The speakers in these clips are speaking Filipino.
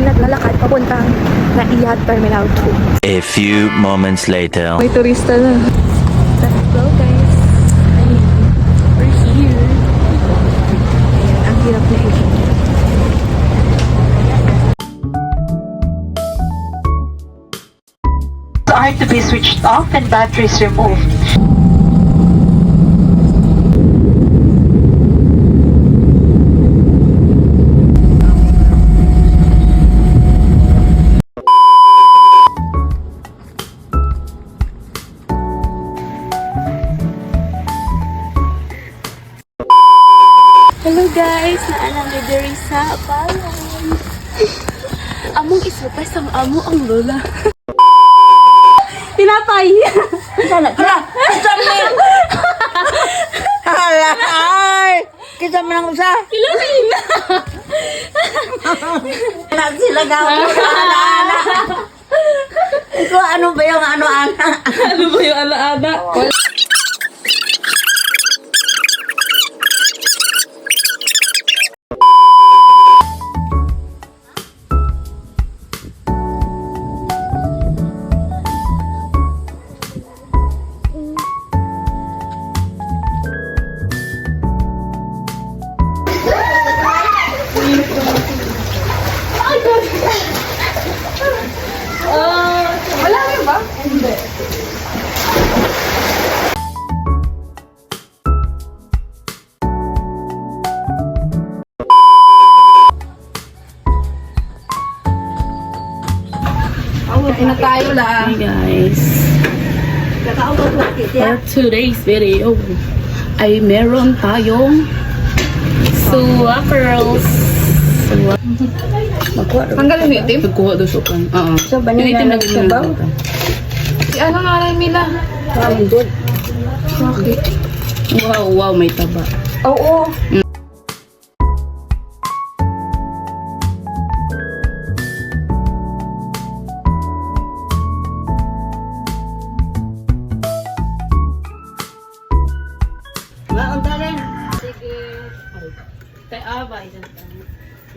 Naglalakad papuntang Naiya Terminal 2. A few moments later. May turista na. Let's go, guys. Ayun. We're here. Ayan, ang hirap na ito. Are to be switched off and batteries removed. Hello guys, naalang ni diri sa balay. Among isurprise ang amo ang lola. Tinapay. Hala, ay! Kita mo nang usa. Pilapin. Anak sila gawin sa ala-ala. Ikaw, ano ba yung ano-ana? Ano ba yung ala-ala? Wala rin ba? Hindi. Kain na tayo lang. Hey guys, for today's video ay meron tayong swapperls. Tanggalin mo yung itim? Nagkuha doon siya kan. Oo. So, ba niya Yung itim na na sabaw? ginagawa. Si ano nga rin Mila? Good. Bakit? Wow, wow, may taba. Oo. Laon talent. Sige. Kay Abay.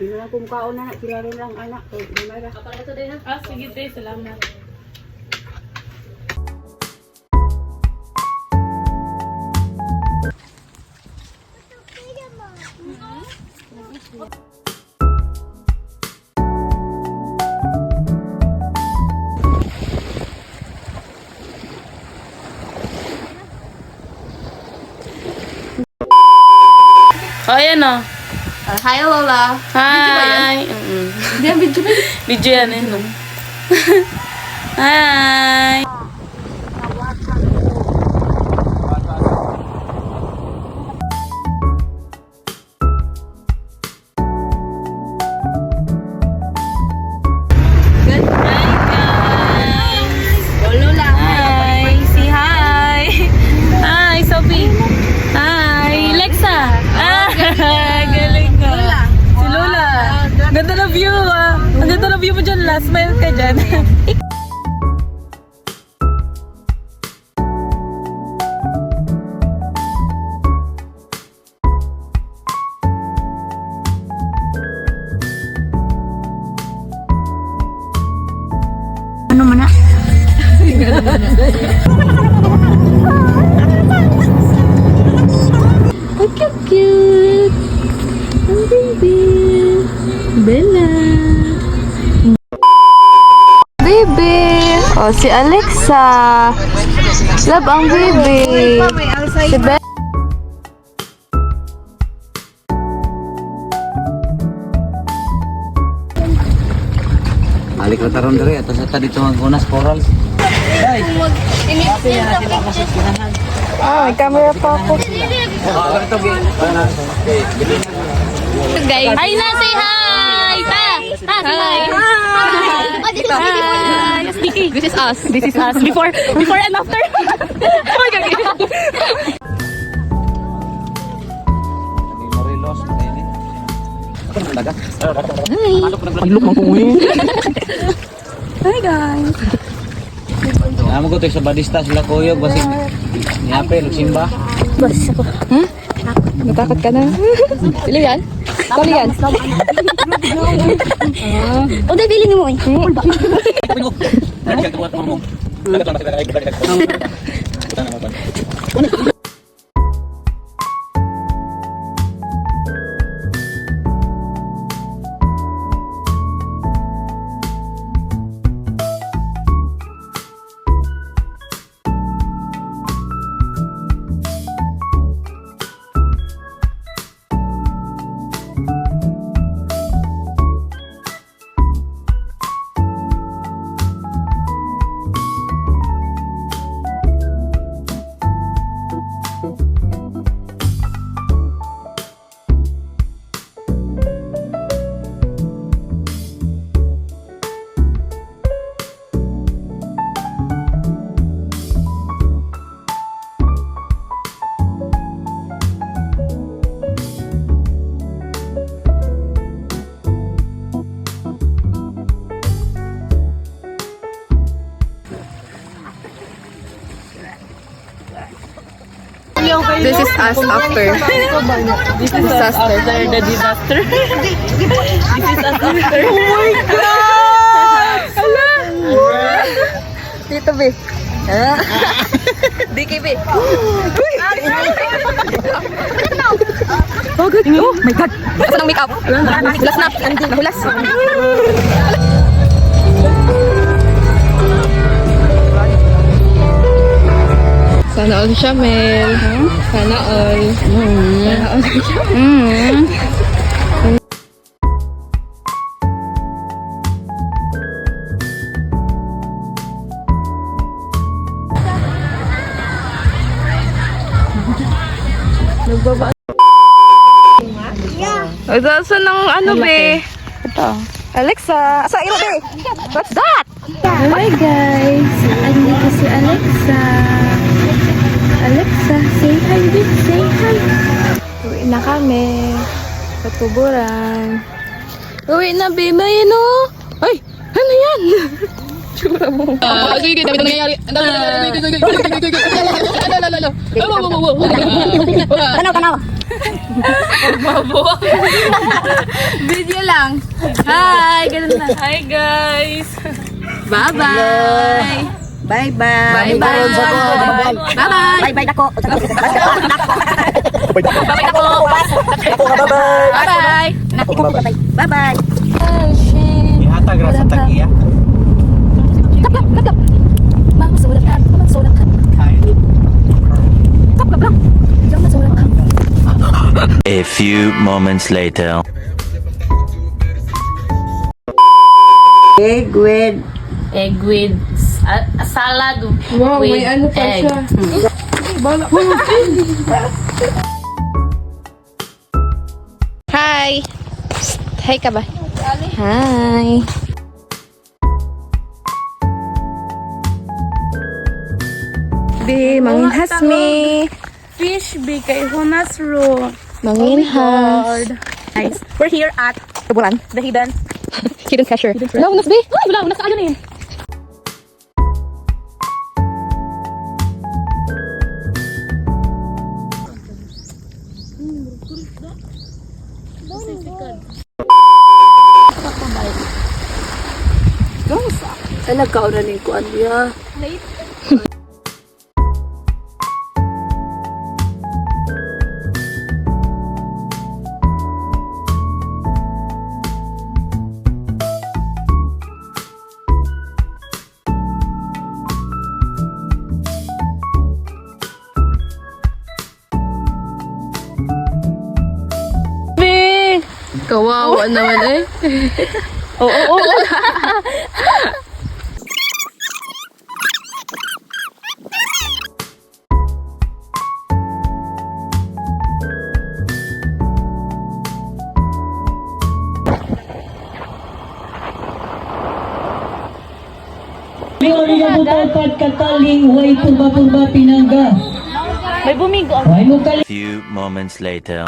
Sino na kung kaon na, sila rin lang anak. Sige din, salamat. Oh, ayan o. Hi Lola. Hi. Hindi ang video ba? Video yan eh. No? Hi. Good night guys. Lola. Hi. Say hi. Hi, Sophie. Hi. Lexa. Galing ka. Lola. Si Lola. Ganda na view ah. Ang ganda na view mo dyan. Last smile ka dyan. Ano man na? Look how cute. Ang baby. Bella. Baby. Oh, si Alexa. Love ang baby. Si Bella. Balik na taron diri ato sa dito magkunas corals. Oh, may camera pa ako. Guys. Hi na, say hi. Ta. Hi. Hi. This is us. This is us. Before and after. Oh my God. Look mo kung Hi guys. Amo ko to sa badista sila kuyog basi. Niape lugsimba. Bas ako. Natakot ka na. Sila yan? Kali yan? O, dahil bilhin mo eh. This is us after. This is us after the disaster. This is us after. Oh my God! Hala! Dito, B. DKB. Oh, good. Oh my God. Asa ng makeup? Hulas na. Nahulas. Sana all siya, Mel. Sana all. Sana all siya. Nagbaba. Saan ang ano, be? Ito. Alexa. Asa, iro, be? What's that? Hi guys! Andito si Alexa. Alexa, say hi, babe. Say hi. Uwi na kami. Sa tuburan. Uwi na, be. May ano? Ay! Ano yan? Tsura mo. Sige, dami na nangyayari. Kanaw. Video lang. Hi! Ganun na. Hi, guys! Bye-bye! Bye-bye. Bye-bye! Bye-bye! Bye-bye dako. Bye-bye! Bye-bye. Ihatag ra sa tagiya. A few moments later. Egg with salad Wow, with may ano pa egg. siya. Hi! Hi ka ba? Hi! Be, manginhas me. Fish be kay Hunas Ro. Manginhas. Guys, we're here at Tuburan. the hidden. Hidden treasure. Wala, unas be. Ay, wala, unas ka na eh. Ay, nagkauna ni ko niya. Kawawa naman eh. Oo. May bumigo. A few moments later.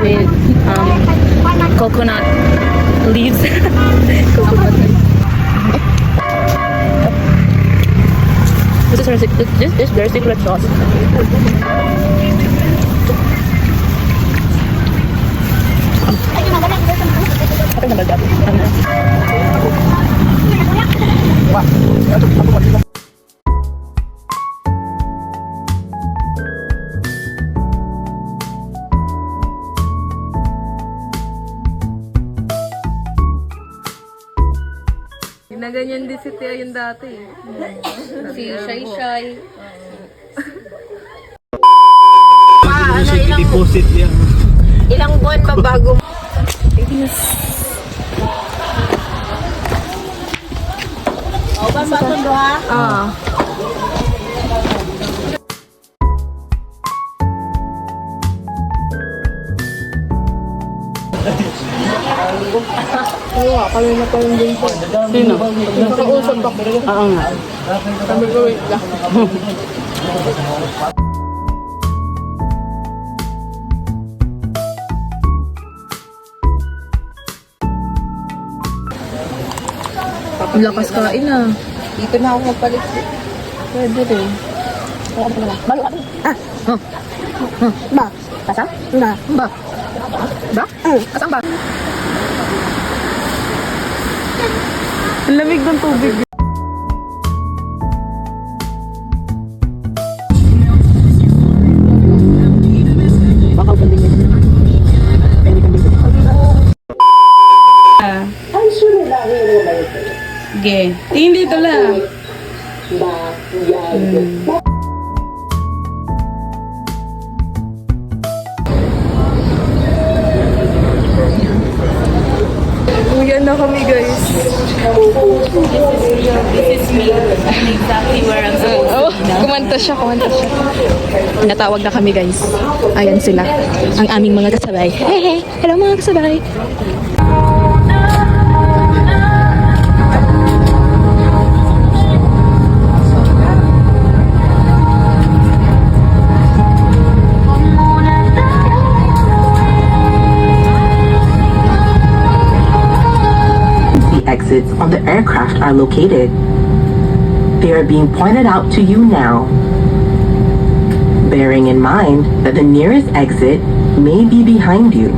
with coconut leaves. This is their secret sauce. Okay na ba dapat? Ginaganyan din si Tia yung dati. Si Shy Shy. Deposit yan. Ilang buwan pa bago? O ba sa ito ha? Kanina pa yung din po. Sino? Nakausap ako. Oo nga. Sabi ko, wait lang. Ang lakas kain ah. Dito na ako magpalit. Pwede rin. Ba? Kasa? Ba? Ba? Ba? Kasang ba? Ang lamig ng tubig. Sige. Tingin dito lang. Uyan na kami guys. This is me. I'm exactly where I'm supposed to be now. Kumanta siya. Natawag na kami guys. Ayan sila. Ang aming mga kasabay. Hey, hey. Hello mga kasabay. Exits on the aircraft are located. They are being pointed out to you now. Bearing in mind that the nearest exit may be behind you.